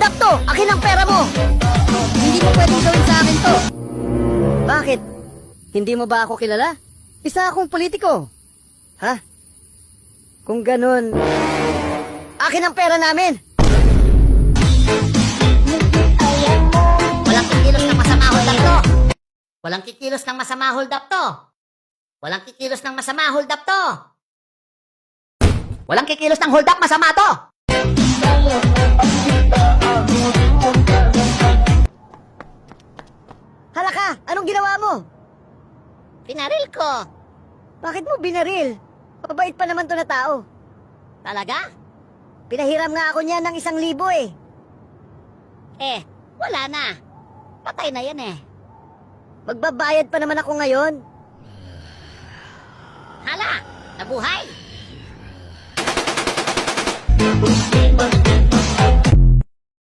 up to! Akin ang pera mo! Hindi mo pwedeng gawin sa akin to! Bakit? Hindi mo ba ako kilala? Isa akong politiko. Ha? Kung ganun, akin ang pera namin! Walang kikilos ng masama, hold up to! Walang kikilos ng masama, hold up to! Walang kikilos ng masama, hold up to! Walang kikilos ng hold up, masama to! Hala ka! Anong ginawa mo? Pinaril ko! Bakit mo binaril? Mabait pa naman to na tao. Talaga? Pinahiram nga ako niya ng 1,000 eh. Eh, wala na. Patay na yan eh. Magbabayad pa naman ako ngayon. Hala! Nabuhay!